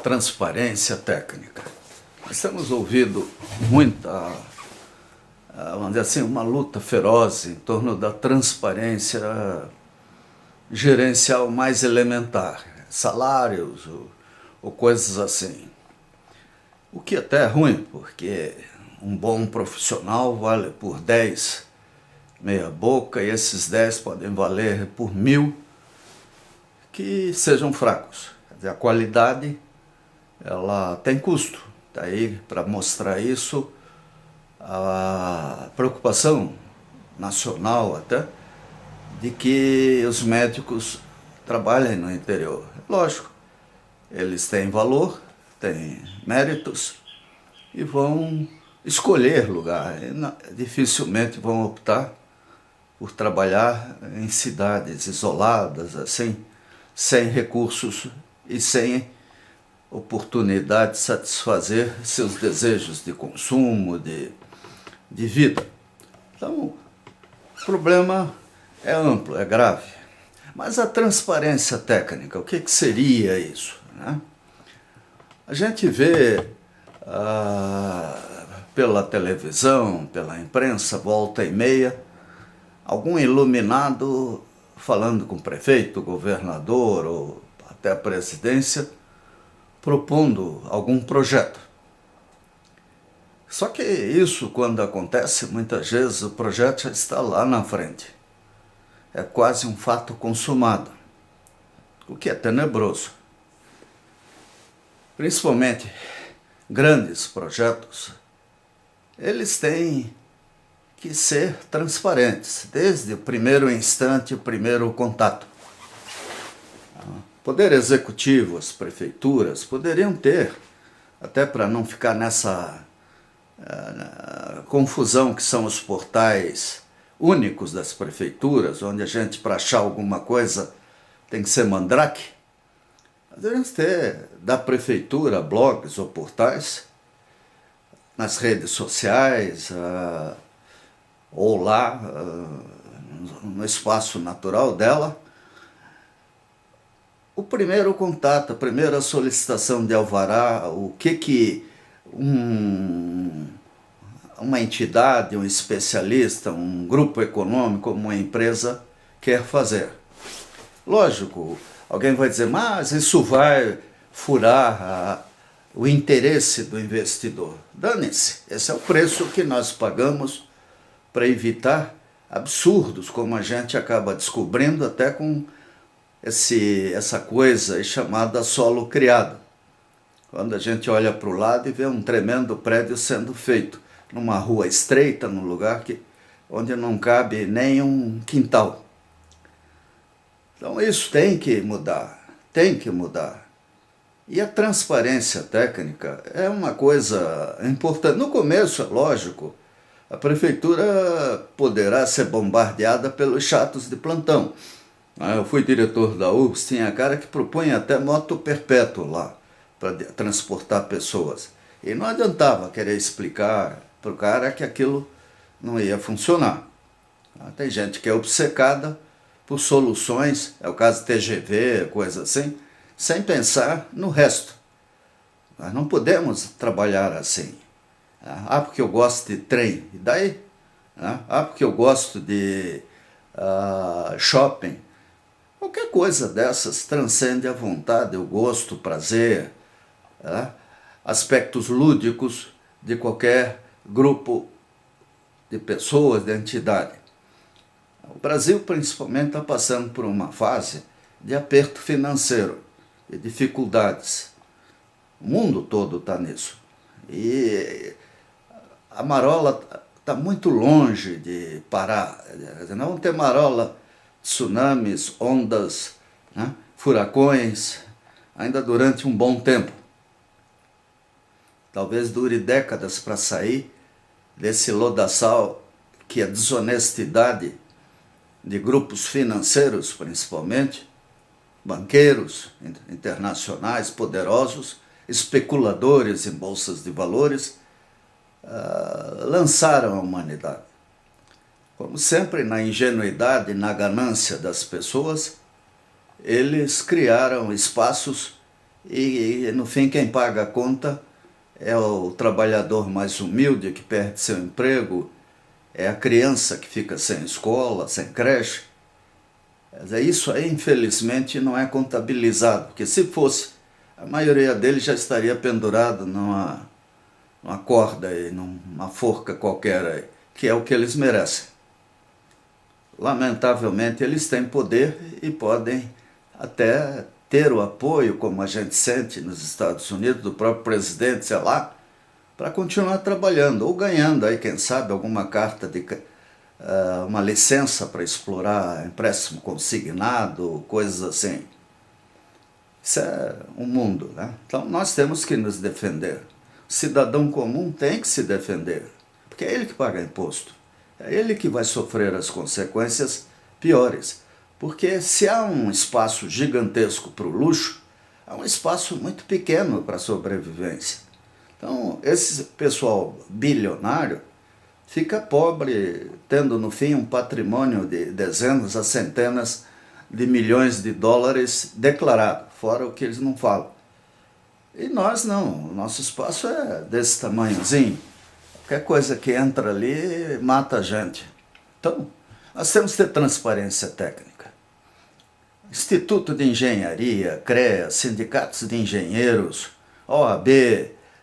transparência técnica. Nós temos ouvido muita, vamos dizer assim, uma luta feroz em torno da transparência gerencial mais elementar, salários ou coisas assim. O que até é ruim, porque um bom profissional vale por 10 meia boca, e esses 10 podem valer por 1000 que sejam fracos. Quer dizer, a qualidade ela tem custo. Daí, para mostrar isso, a preocupação nacional até de que os médicos trabalhem no interior. Lógico, eles têm valor, têm méritos e vão escolher lugar. Dificilmente vão optar por trabalhar em cidades isoladas, assim, sem recursos e sem oportunidade de satisfazer seus desejos de consumo, de vida. Então, o problema é amplo, é grave. Mas a transparência técnica, o que seria isso, né? A gente vê pela televisão, pela imprensa, volta e meia, algum iluminado falando com o prefeito, governador ou até a presidência, propondo algum projeto. Só que isso, quando acontece, muitas vezes o projeto já está lá na frente. É quase um fato consumado, o que é tenebroso. Principalmente grandes projetos, eles têm que ser transparentes, desde o primeiro instante, o primeiro contato. Poder Executivo, as prefeituras, poderiam ter, até para não ficar nessa confusão que são os portais únicos das prefeituras, onde a gente, para achar alguma coisa, tem que ser mandrake. Devemos ter da prefeitura blogs ou portais, nas redes sociais, ou lá, no espaço natural dela, o primeiro contato, a primeira solicitação de alvará, o que uma entidade, um especialista, um grupo econômico, uma empresa quer fazer. Lógico, alguém vai dizer, mas isso vai furar o interesse do investidor. Dane-se, esse é o preço que nós pagamos para evitar absurdos, como a gente acaba descobrindo até com essa coisa chamada solo criado. Quando a gente olha para o lado e vê um tremendo prédio sendo feito numa rua estreita, num lugar onde não cabe nem um quintal. Então isso tem que mudar, tem que mudar. E a transparência técnica é uma coisa importante. No começo, é lógico, a prefeitura poderá ser bombardeada pelos chatos de plantão. Eu fui diretor da URGS, tinha cara que propunha até moto perpétuo lá, para transportar pessoas. E não adiantava querer explicar para o cara que aquilo não ia funcionar. Tem gente que é obcecada por soluções, é o caso TGV, coisa assim, sem pensar no resto. Nós não podemos trabalhar assim. Porque eu gosto de trem, e daí? Porque eu gosto de shopping. Qualquer coisa dessas transcende a vontade, o gosto, o prazer, aspectos lúdicos de qualquer grupo de pessoas, de entidade. O Brasil, principalmente, está passando por uma fase de aperto financeiro, de dificuldades. O mundo todo está nisso. E a marola está muito longe de parar. Não vamos ter marola, tsunamis, ondas, furacões, ainda durante um bom tempo. Talvez dure décadas para sair desse lodaçal que a desonestidade de grupos financeiros, principalmente, banqueiros internacionais poderosos, especuladores em bolsas de valores, lançaram a humanidade. Como sempre, na ingenuidade, na ganância das pessoas, eles criaram espaços e no fim quem paga a conta é o trabalhador mais humilde que perde seu emprego, é a criança que fica sem escola, sem creche. Isso aí, infelizmente, não é contabilizado, porque se fosse, a maioria deles já estaria pendurado numa corda, aí, numa forca qualquer, aí, que é o que eles merecem. Lamentavelmente, eles têm poder e podem até ter o apoio, como a gente sente nos Estados Unidos, do próprio presidente, sei lá, para continuar trabalhando, ou ganhando aí, quem sabe, alguma carta de uma licença para explorar empréstimo consignado, coisas assim. Isso é um mundo, né? Então nós temos que nos defender. O cidadão comum tem que se defender, porque é ele que paga imposto. É ele que vai sofrer as consequências piores. Porque se há um espaço gigantesco para o luxo, há um espaço muito pequeno para a sobrevivência. Então, esse pessoal bilionário fica pobre, tendo no fim um patrimônio de dezenas a centenas de milhões de dólares declarado, fora o que eles não falam. E nós não, o nosso espaço é desse tamanhozinho. Qualquer coisa que entra ali mata a gente. Então, nós temos que ter transparência técnica. Instituto de Engenharia, CREA, sindicatos de engenheiros, OAB,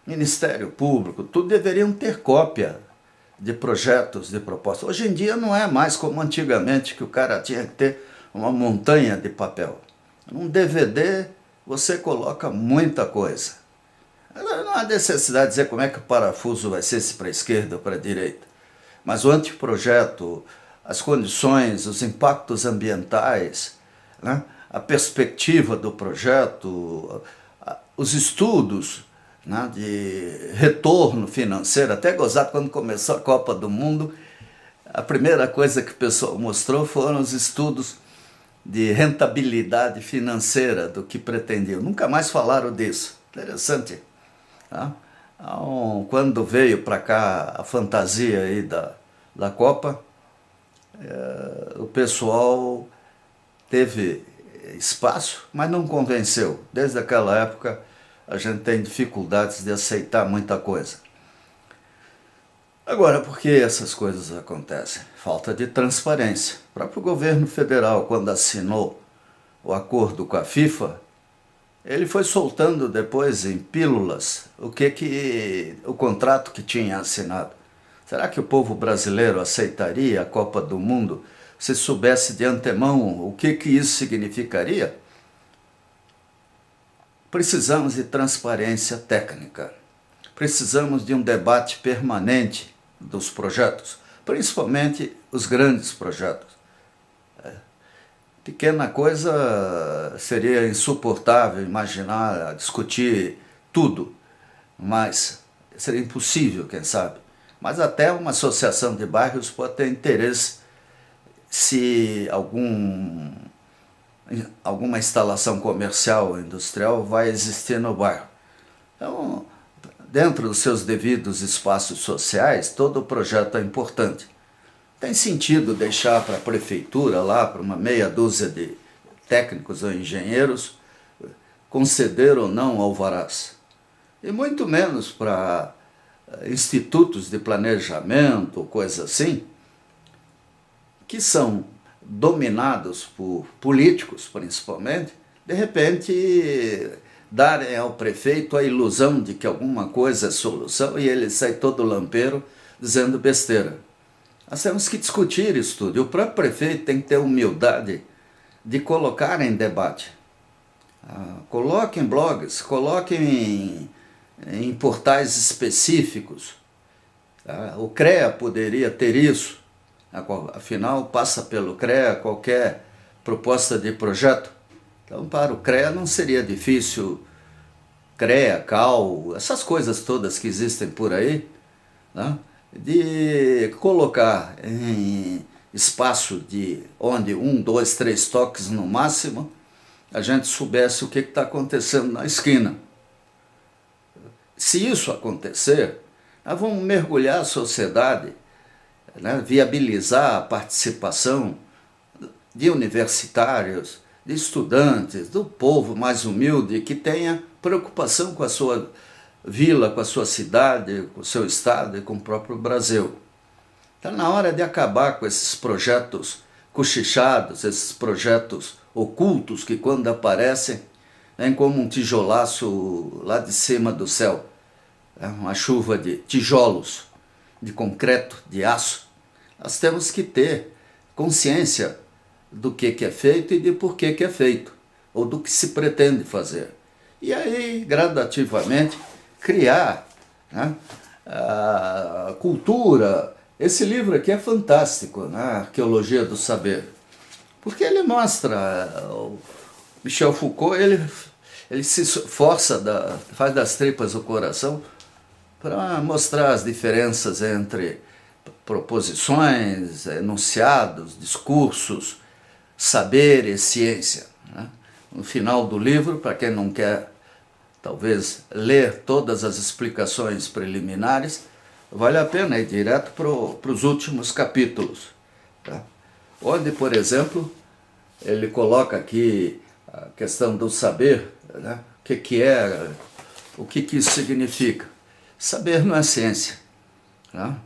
Ministério Público, tudo deveriam ter cópia de projetos, de propostas. Hoje em dia não é mais como antigamente, que o cara tinha que ter uma montanha de papel. Num DVD você coloca muita coisa. Não há necessidade de dizer como é que o parafuso vai ser, se para a esquerda ou para a direita. Mas o anteprojeto, as condições, os impactos ambientais, né? A perspectiva do projeto, os estudos, né, de retorno financeiro, até gozado quando começou a Copa do Mundo, a primeira coisa que o pessoal mostrou foram os estudos de rentabilidade financeira do que pretendiam. Nunca mais falaram disso. Interessante. Tá? Então, quando veio para cá a fantasia aí da Copa, o pessoal teve espaço, mas não convenceu. Desde aquela época a gente tem dificuldades de aceitar muita coisa. Agora, por que essas coisas acontecem? Falta de transparência. O próprio governo federal, quando assinou o acordo com a FIFA, ele foi soltando depois em pílulas o contrato que tinha assinado. Será que o povo brasileiro aceitaria a Copa do Mundo se soubesse de antemão o que isso significaria? Precisamos de transparência técnica. Precisamos de um debate permanente dos projetos, principalmente os grandes projetos. Pequena coisa seria insuportável imaginar, discutir tudo, mas seria impossível, quem sabe. Mas até uma associação de bairros pode ter interesse se alguma instalação comercial ou industrial vai existir no bairro. Então, dentro dos seus devidos espaços sociais, todo o projeto é importante. Tem sentido deixar para a prefeitura, lá para uma meia dúzia de técnicos ou engenheiros, conceder ou não alvarás. E muito menos para institutos de planejamento, coisa assim, que são dominados por políticos, principalmente, de repente darem ao prefeito a ilusão de que alguma coisa é solução e ele sai todo lampeiro dizendo besteira. Nós temos que discutir isso tudo. E o próprio prefeito tem que ter humildade de colocar em debate. Coloque em blogs, coloque em portais específicos. O CREA poderia ter isso. Afinal, passa pelo CREA qualquer proposta de projeto. Então, para o CREA não seria difícil, CREA, CAL, essas coisas todas que existem por aí, né? De colocar em espaço de onde 1, 2, 3 toques no máximo, a gente soubesse o que está acontecendo na esquina. Se isso acontecer, nós vamos mergulhar a sociedade, né, viabilizar a participação de universitários, de estudantes, do povo mais humilde, que tenha preocupação com a sua vila, com a sua cidade, com o seu estado e com o próprio Brasil. Está na hora de acabar com esses projetos cochichados, esses projetos ocultos que quando aparecem, vem como um tijolaço lá de cima do céu. É uma chuva de tijolos, de concreto, de aço. Nós temos que ter consciência do que é feito e de por que é feito, ou do que se pretende fazer. E aí, gradativamente, criar, né, a cultura. Esse livro aqui é fantástico, né, Arqueologia do Saber, porque ele mostra, o Michel Foucault, ele se esforça, faz das tripas o coração, para mostrar as diferenças entre proposições, enunciados, discursos, saber e ciência, né? No final do livro, para quem não quer, talvez, ler todas as explicações preliminares, vale a pena ir direto para os últimos capítulos, tá? Onde, por exemplo, ele coloca aqui a questão do saber, né? O que isso significa. Saber não é ciência, né?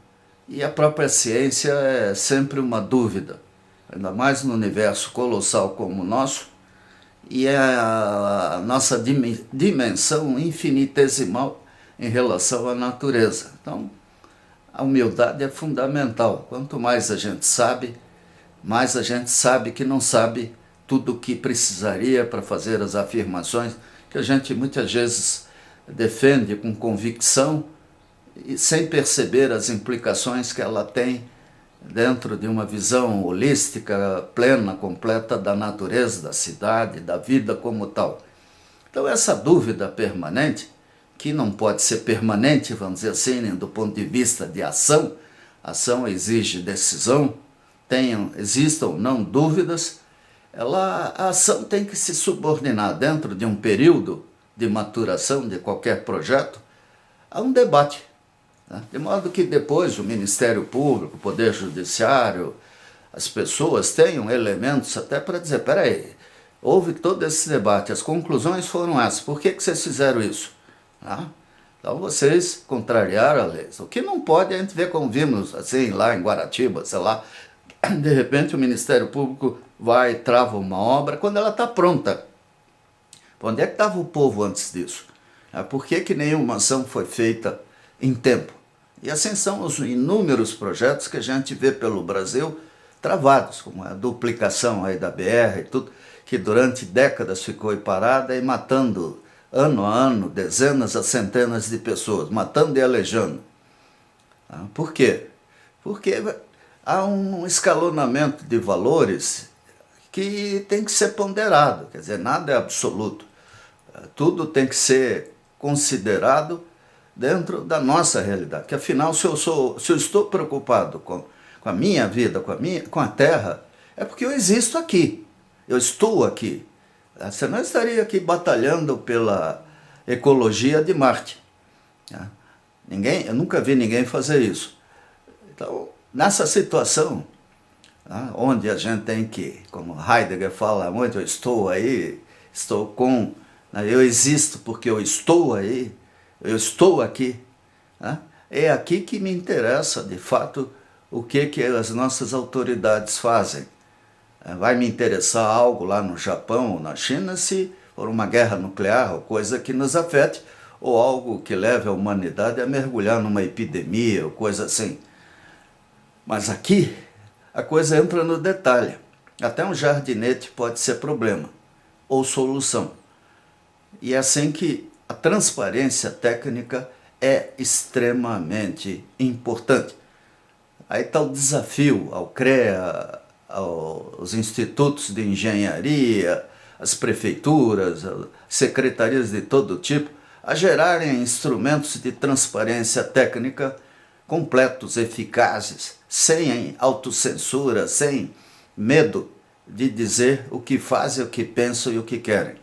E a própria ciência é sempre uma dúvida, ainda mais no universo colossal como o nosso, e é a nossa dimensão infinitesimal em relação à natureza. Então, a humildade é fundamental. Quanto mais a gente sabe, mais a gente sabe que não sabe tudo o que precisaria para fazer as afirmações que a gente muitas vezes defende com convicção e sem perceber as implicações que ela tem dentro de uma visão holística, plena, completa da natureza, da cidade, da vida como tal. Então essa dúvida permanente, que não pode ser permanente, vamos dizer assim, do ponto de vista de ação, ação exige decisão, existam ou não dúvidas, a ação tem que se subordinar dentro de um período de maturação de qualquer projeto a um debate, né? De modo que depois o Ministério Público, o Poder Judiciário, as pessoas tenham elementos até para dizer, peraí, houve todo esse debate, as conclusões foram essas, por que vocês fizeram isso? Então vocês contrariaram a lei. O que não pode, a gente vê como vimos assim, lá em Guaratiba, sei lá, de repente o Ministério Público vai e trava uma obra quando ela está pronta. Onde é que estava o povo antes disso? Por que nenhuma ação foi feita em tempo? E assim são os inúmeros projetos que a gente vê pelo Brasil travados, como a duplicação aí da BR e tudo, que durante décadas ficou parada e matando ano a ano dezenas a centenas de pessoas, matando e aleijando. Por quê? Porque há um escalonamento de valores que tem que ser ponderado, quer dizer, nada é absoluto. Tudo tem que ser considerado dentro da nossa realidade, que afinal, se eu estou preocupado com a minha vida, com a Terra, é porque eu existo aqui, eu estou aqui. Você não estaria aqui batalhando pela ecologia de Marte. Eu nunca vi ninguém fazer isso. Então, nessa situação, onde a gente tem que, como Heidegger fala muito, eu estou aí, eu existo porque eu estou aí, eu estou aqui. É aqui que me interessa, de fato, o que as nossas autoridades fazem. Vai me interessar algo lá no Japão ou na China se for uma guerra nuclear ou coisa que nos afete, ou algo que leve a humanidade a mergulhar numa epidemia ou coisa assim. Mas aqui a coisa entra no detalhe. Até um jardinete pode ser problema ou solução. E é assim que a transparência técnica é extremamente importante. Aí está o desafio ao CREA, aos institutos de engenharia, as prefeituras, as secretarias de todo tipo, a gerarem instrumentos de transparência técnica completos, eficazes, sem autocensura, sem medo de dizer o que fazem, o que pensam e o que querem.